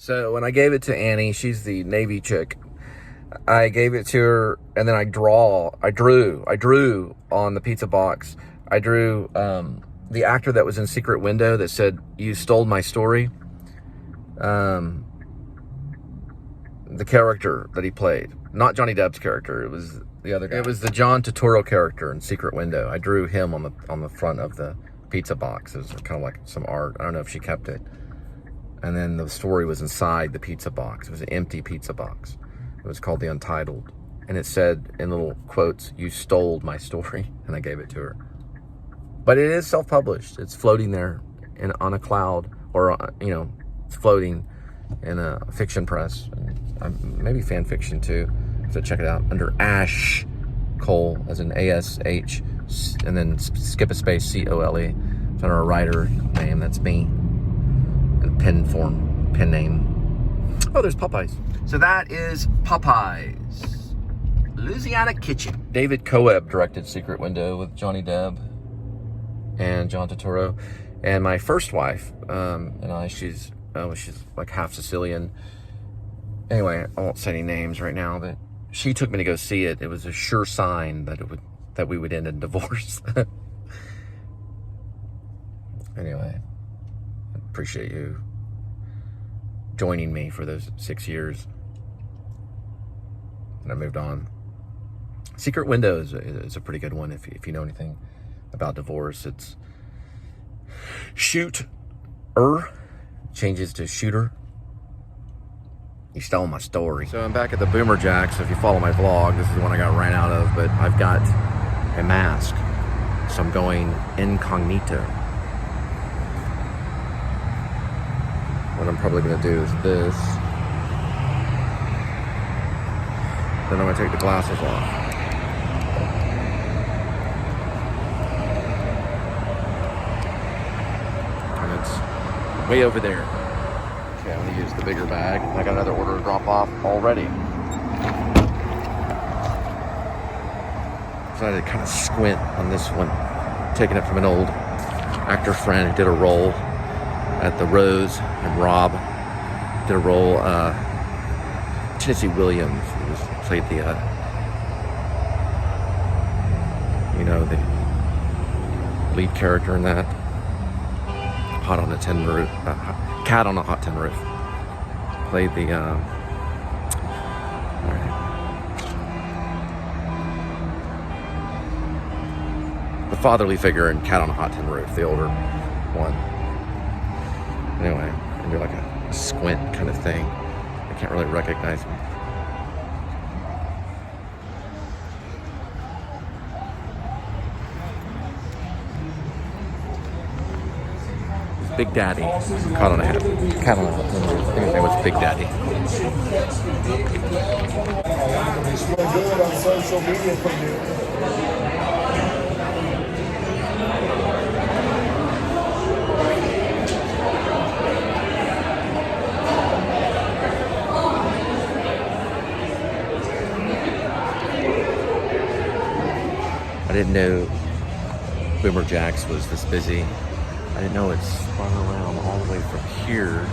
So when I gave it to Annie, she's the Navy chick. I gave it to her, and then I drew on the pizza box. I drew the actor that was in Secret Window that said, "You stole my story." The character that he played, not Johnny Depp's character. It was the other guy. It was the John Turturro character in Secret Window. I drew him on the front of the pizza box. It was kind of like some art. I don't know if she kept it. And then the story was inside the pizza box. It was an empty pizza box. It was called The Untitled. And it said in little quotes, "You stole my story." And I gave it to her. But it is self-published. It's floating there on a cloud, or, it's floating in a fiction press. And maybe fan fiction too. So check it out under Ash Cole, as in ASH, and then skip a space, COLE. It's under a writer name. That's me. And pen name. Oh, there's Popeyes. So that is Popeyes, Louisiana Kitchen. David Coeb directed Secret Window with Johnny Depp and John Turturro. And my first wife, and I, she's like half Sicilian. Anyway, I won't say any names right now, but she took me to go see it. It was a sure sign that we would end in divorce. Anyway, I appreciate you joining me for those 6 years. And I moved on. Secret Window is a pretty good one if you know anything about divorce. It's changes to shooter. You stole my story. So I'm back at the Boomer Jack. So if you follow my vlog, this is the one I got ran out of, but I've got a mask. So I'm going incognito. What I'm probably gonna do is this. Then I'm gonna take the glasses off. And it's way over there. Okay, I'm gonna use the bigger bag. I got another order to drop off already. So I had to kind of squint on this one. Taking it from an old actor friend who did a role at the Rose, and Rob did a role. Tennessee Williams played the the lead character in that. Hot on a Tin Roof, Cat on a Hot Tin Roof. Played the fatherly figure in Cat on a Hot Tin Roof, the older one. Anyway, I do like a squint kind of thing. I can't really recognize him. Big Daddy. Cat on a Hot Tin Roof. I think his name was Big Daddy. It's real good on social media from you. I didn't know Boomer Jacks was this busy. I didn't know it spun around all the way from here,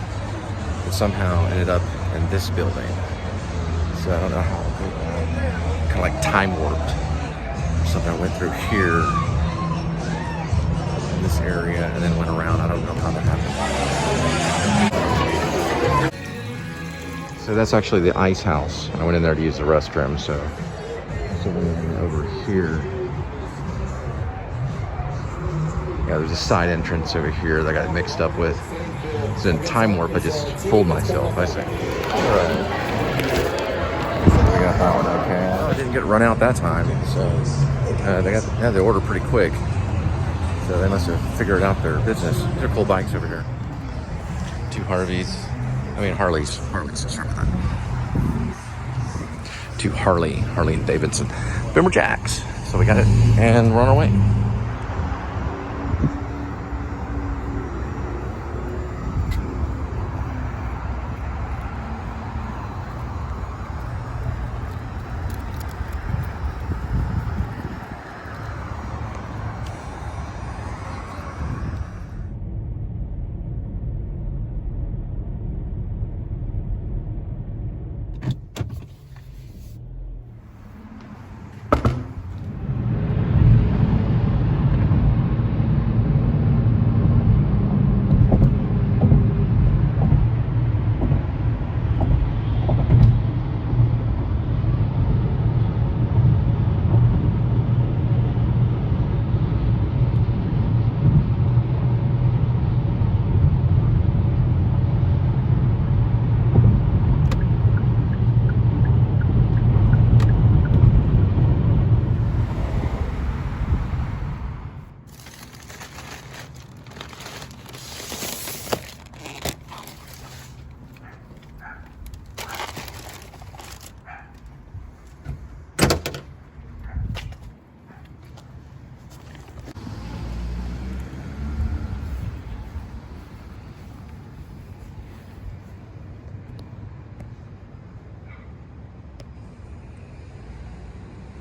but somehow ended up in this building. So I don't know how, kind of like time warped or something. I went through here in this area and then went around. I don't know how that happened. So that's actually the ice house. I went in there to use the restroom. So over here. Yeah, there's a side entrance over here that I got mixed up with. So in time warp, I just fooled myself, I say. All right. I got that one okay. I didn't get run out that time, so they had the order pretty quick. So they must have figured out their business. These are cool bikes over here. Two Harleys. Harleys, let's start with that. Two Harley and Davidson. Boomer Jacks. So we got it, and we're on our way.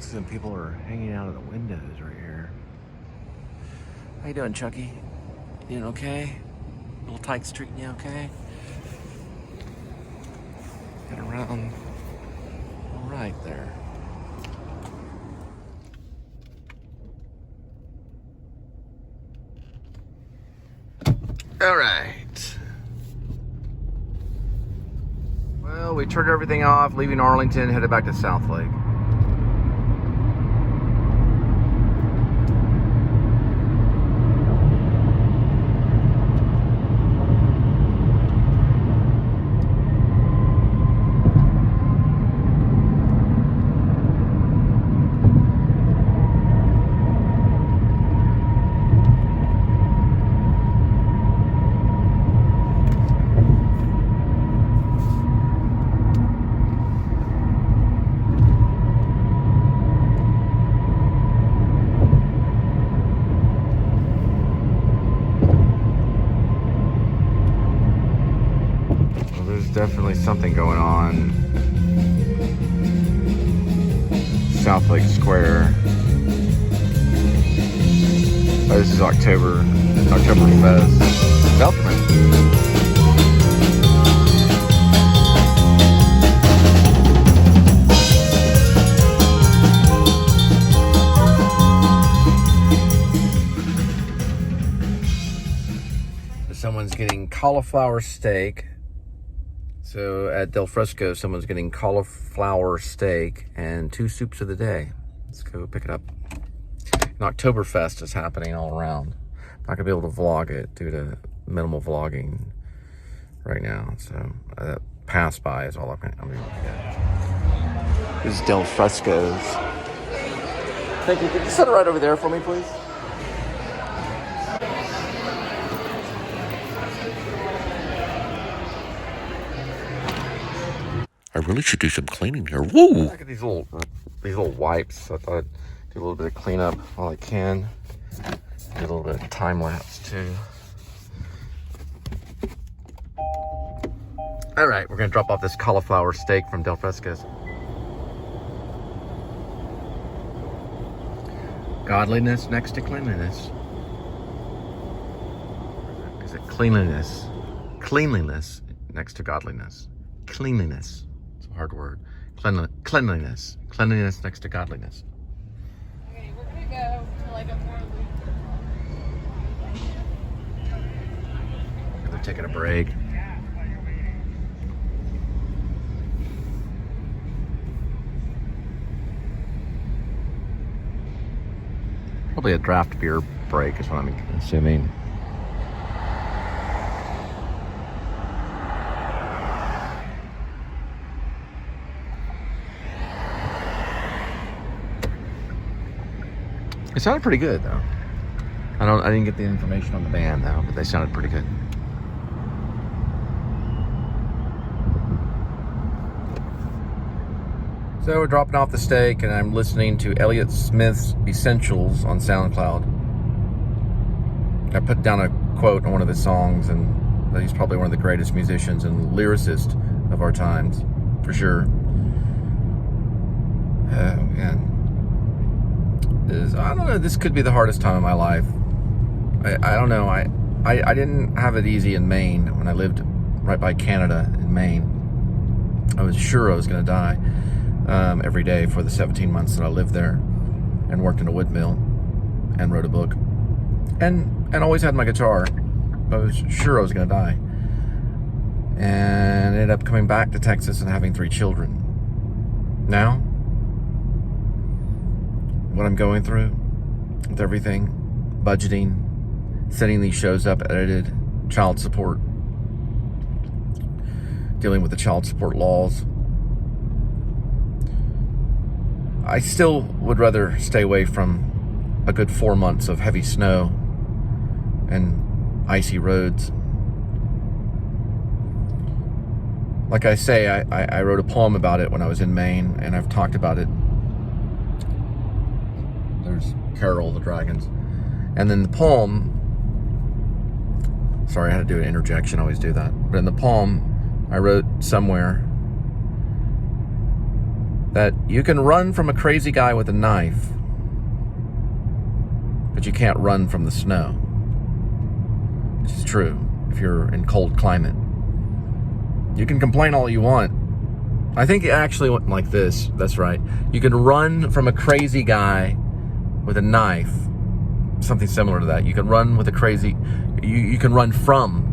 Some people are hanging out of the windows right here. How you doing, Chucky? You doing okay? Little Tykes treating you okay? Get around. All right there. All right. Well, we turned everything off, leaving Arlington, headed back to Southlake. Definitely something going on. Southlake Square. Oh, this is Oktoberfest Southlake. Someone's getting cauliflower steak. So at Del Fresco, someone's getting cauliflower steak and 2 soups of the day. Let's go pick it up. And Oktoberfest is happening all around. I'm not gonna be able to vlog it due to minimal vlogging right now. So pass by is all I'm able to get. This is Del Fresco's. Thank you. Could you set it right over there for me, please? I really should do some cleaning here. Woo! Look at these little wipes. I thought I'd do a little bit of cleanup while I can. Do a little bit of time lapse too. All right, we're gonna drop off this cauliflower steak from Del Fresco's. Godliness next to cleanliness. Is it cleanliness? Cleanliness next to godliness. Cleanliness. Hard word. Cleanliness. Cleanliness next to godliness. Okay, we're gonna go to like a more loose. They're taking a break. Probably a draft beer break is what I'm assuming. It sounded pretty good though. I didn't get the information on the band though, but they sounded pretty good. So we're dropping off the steak and I'm listening to Elliott Smith's Essentials on SoundCloud. I put down a quote on one of his songs and that he's probably one of the greatest musicians and lyricist of our times, for sure. Man. I don't know, this could be the hardest time of my life. I don't know, I didn't have it easy in Maine when I lived right by Canada in Maine. I was sure I was going to die every day for the 17 months that I lived there and worked in a wood mill and wrote a book and always had my guitar. I was sure I was going to die and ended up coming back to Texas and having 3 children. Now, what I'm going through with everything, budgeting, setting these shows up, edited, child support, dealing with the child support laws. I still would rather stay away from a good 4 months of heavy snow and icy roads. Like I say, I wrote a poem about it when I was in Maine, and I've talked about it. There's Carol the Dragons. And then the poem, sorry, I had to do an interjection, I always do that. But in the poem, I wrote somewhere that you can run from a crazy guy with a knife, but you can't run from the snow. This is true if you're in cold climate. You can complain all you want. I think it actually went like this. That's right. You can run from a crazy guy with a knife. Something similar to that. You can run with a crazy... You can run from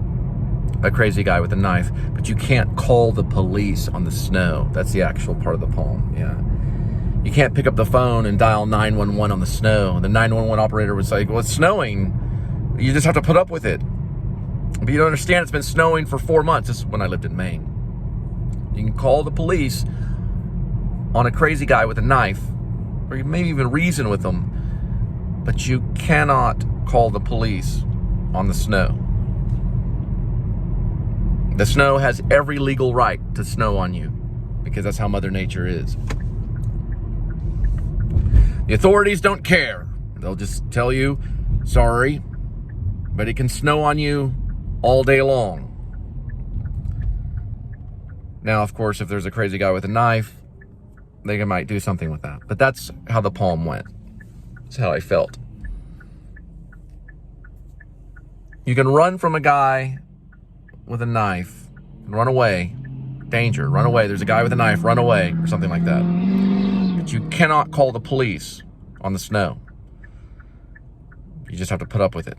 a crazy guy with a knife, but you can't call the police on the snow. That's the actual part of the poem, yeah. You can't pick up the phone and dial 911 on the snow. The 911 operator would say, well, it's snowing. You just have to put up with it. But you don't understand, it's been snowing for 4 months. This is when I lived in Maine. You can call the police on a crazy guy with a knife, or you maybe even reason with them, but you cannot call the police on the snow. The snow has every legal right to snow on you, because that's how Mother Nature is. The authorities don't care. They'll just tell you, sorry, but it can snow on you all day long. Now, of course, if there's a crazy guy with a knife, they might do something with that. But that's how the poem went. That's how I felt. You can run from a guy with a knife and run away. Danger, run away. There's a guy with a knife, run away, or something like that. But you cannot call the police on the snow. You just have to put up with it.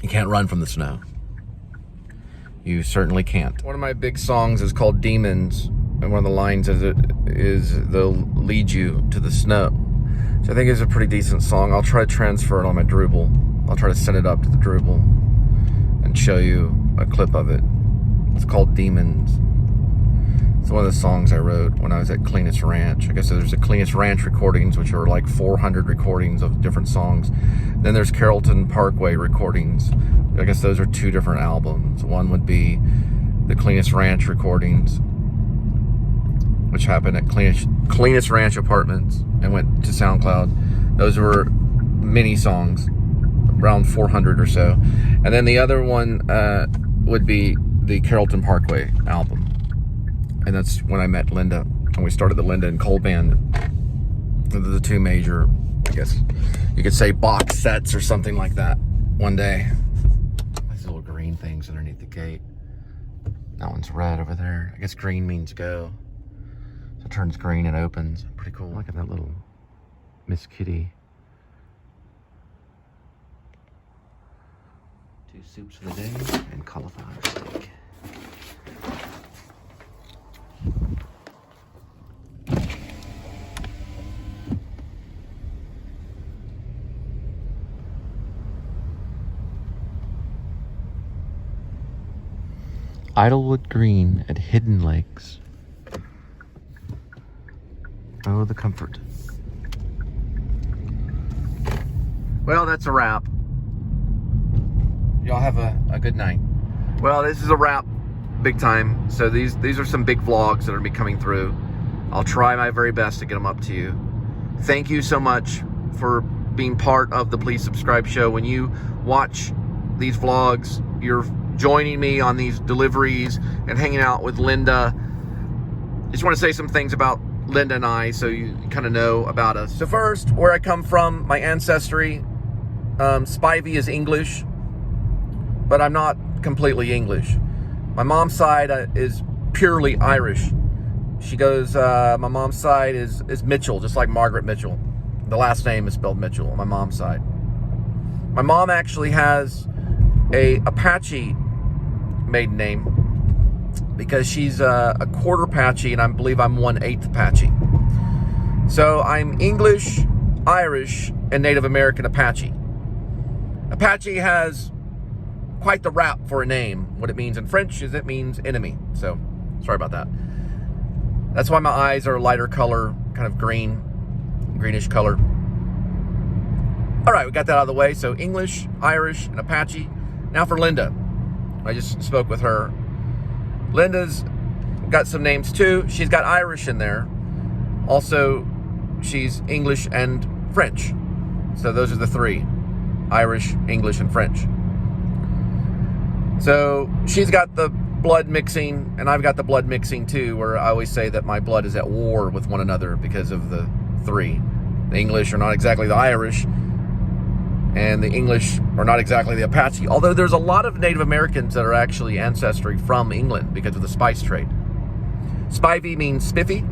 You can't run from the snow. You certainly can't. One of my big songs is called Demons, and one of the lines is they'll lead you to the snow. So I think it's a pretty decent song. I'll try to transfer it on my Drupal. I'll try to send it up to the Drupal and show you a clip of it. It's called Demons. It's one of the songs I wrote when I was at Cleanest Ranch. I guess there's the Cleanest Ranch recordings, which are like 400 recordings of different songs. Then there's Carrollton Parkway recordings. I guess those are 2 different albums. One would be the Cleanest Ranch recordings, which happened at Cleanest Ranch Apartments and went to SoundCloud. Those were mini songs, around 400 or so. And then the other one would be the Carrollton Parkway album. And that's when I met Linda, and we started the Linda and Cole Band. Those are the 2 major, I guess you could say, box sets or something like that one day. These little green things underneath the gate. That one's red over there. I guess green means go. So it turns green and opens. Pretty cool. Look at that little Miss Kitty. 2 soups for the day and cauliflower steak. Idlewood Green at Hidden Lakes. Oh, the comfort. Well, that's a wrap. Y'all have a good night. Well, this is a wrap, big time. So these are some big vlogs that are going to be coming through. I'll try my very best to get them up to you. Thank you so much for being part of the Please Subscribe show. When you watch these vlogs, you're joining me on these deliveries and hanging out with Linda. Just want to say some things about Linda and I so you kind of know about us. So first, where I come from, my ancestry, Spivey is English, but I'm not completely English. My mom's side is purely Irish. She goes, my mom's side is Mitchell, just like Margaret Mitchell. The last name is spelled Mitchell on my mom's side. My mom actually has a Apache maiden name because she's a quarter Apache, and I believe I'm 1/8 Apache. So I'm English, Irish, and Native American Apache. Apache has quite the rap for a name. What it means in French is it means enemy. So sorry about that. That's why my eyes are a lighter color, kind of greenish color. All right, we got that out of the way. So English, Irish, and Apache. Now for Linda. I just spoke with her. Linda's got some names too. She's got Irish in there. Also, she's English and French. So those are the 3. Irish, English, and French. So she's got the blood mixing, and I've got the blood mixing too, where I always say that my blood is at war with one another because of the three. The English are not exactly the Irish, and the English are not exactly the Apache, although there's a lot of Native Americans that are actually ancestry from England because of the spice trade. Spivey means spiffy.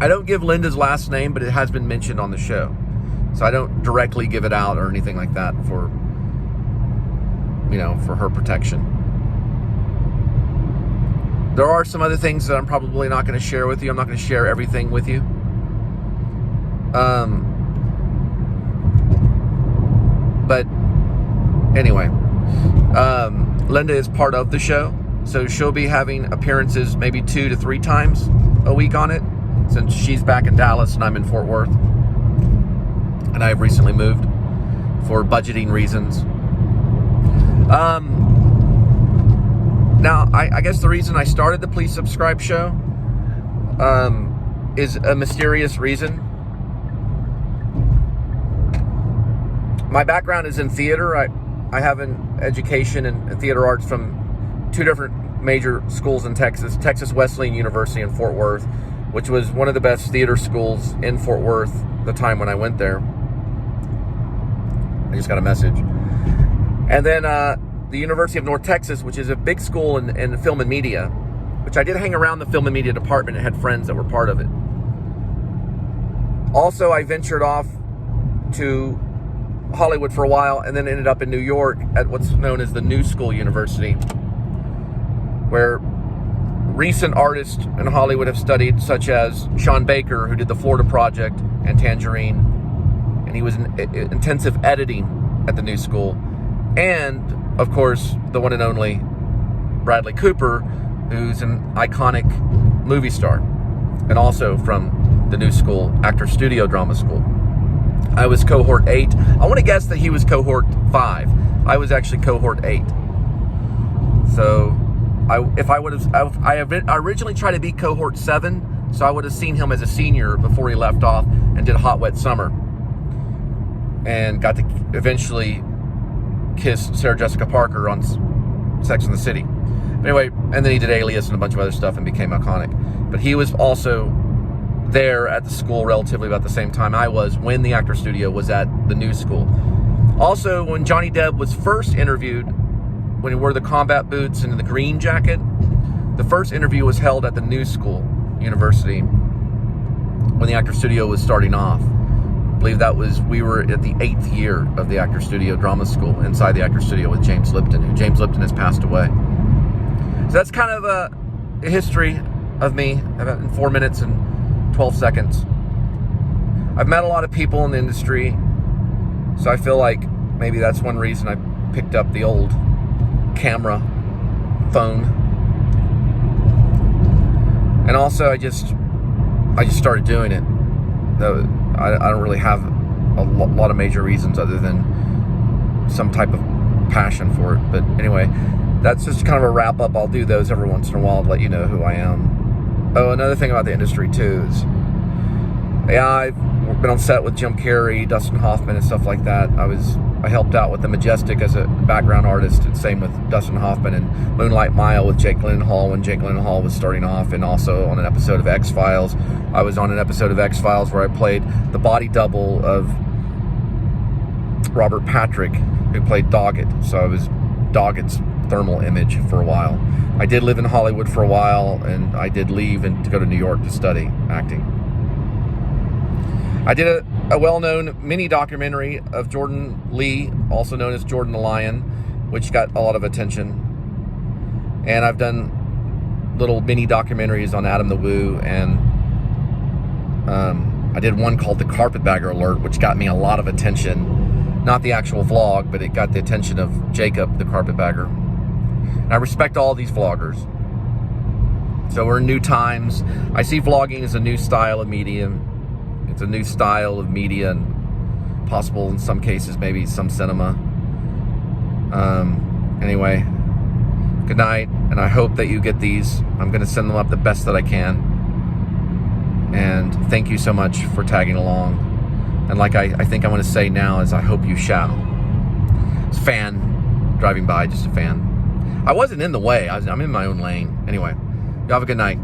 I don't give Linda's last name, but it has been mentioned on the show. So I don't directly give it out or anything like that for, you know, for her protection. There are some other things that I'm probably not going to share with you. I'm not going to share everything with you. But anyway, Linda is part of the show. So she'll be having appearances maybe 2 to 3 times a week on it, since she's back in Dallas and I'm in Fort Worth. And I've recently moved for budgeting reasons. Now, I guess the reason I started the Please Subscribe show is a mysterious reason. My background is in theater. I have an education in theater arts from 2 different major schools in Texas. Texas Wesleyan University in Fort Worth, which was one of the best theater schools in Fort Worth the time when I went there. I just got a message. And then the University of North Texas, which is a big school in film and media, which I did hang around the film and media department and had friends that were part of it. Also, I ventured off to Hollywood for a while and then ended up in New York at what's known as the New School University, where recent artists in Hollywood have studied, such as Sean Baker, who did the Florida Project and Tangerine, and he was in intensive editing at the New School, and of course the one and only Bradley Cooper, who's an iconic movie star and also from the New School Actor Studio Drama School. I was cohort 8. I want to guess that he was cohort 5. I was actually cohort 8. So I originally tried to be cohort 7, so I would have seen him as a senior before he left off and did Hot Wet Summer, and got to eventually kiss Sarah Jessica Parker on Sex and the City. But anyway, and then he did Alias and a bunch of other stuff and became iconic. But he was also there at the school relatively about the same time I was when the Actor Studio was at the New School. Also, when Johnny Depp was first interviewed, when he wore the combat boots and the green jacket, the first interview was held at the New School University when the Actor Studio was starting off. I believe we were at the 8th year of the Actor Studio Drama School inside the Actor Studio with James Lipton, who James Lipton has passed away. So that's kind of a history of me in 4 minutes and 12 seconds. I've met a lot of people in the industry, so I feel like maybe that's one reason I picked up the old camera phone. And also I just started doing it. Though I don't really have a lot of major reasons other than some type of passion for it. But anyway, that's just kind of a wrap up. I'll do those every once in a while to let you know who I am. Oh, another thing about the industry too is, yeah, I've been on set with Jim Carrey, Dustin Hoffman, and stuff like that. I helped out with The Majestic as a background artist, and same with Dustin Hoffman, and Moonlight Mile with Jake Gyllenhaal when Jake Gyllenhaal was starting off, and also on an episode of X-Files. I was on an episode of X-Files where I played the body double of Robert Patrick, who played Doggett. So I was Doggett's thermal image for a while. I did live in Hollywood for a while, and I did leave and to go to New York to study acting. I did a well-known mini documentary of Jordan Lee, also known as Jordan the Lion, which got a lot of attention. And I've done little mini documentaries on Adam the Woo, and I did one called The Carpetbagger Alert, which got me a lot of attention. Not the actual vlog, but it got the attention of Jacob, the carpetbagger. And I respect all these vloggers. So we're in new times. I see vlogging as a new style of medium. It's a new style of media, and possible in some cases, maybe some cinema. Anyway, good night, and I hope that you get these. I'm going to send them up the best that I can. And thank you so much for tagging along. And like I think I'm going to say now is I hope you shall. It's a fan driving by, just a fan. I wasn't in the way. I'm in my own lane. Anyway, y'all have a good night.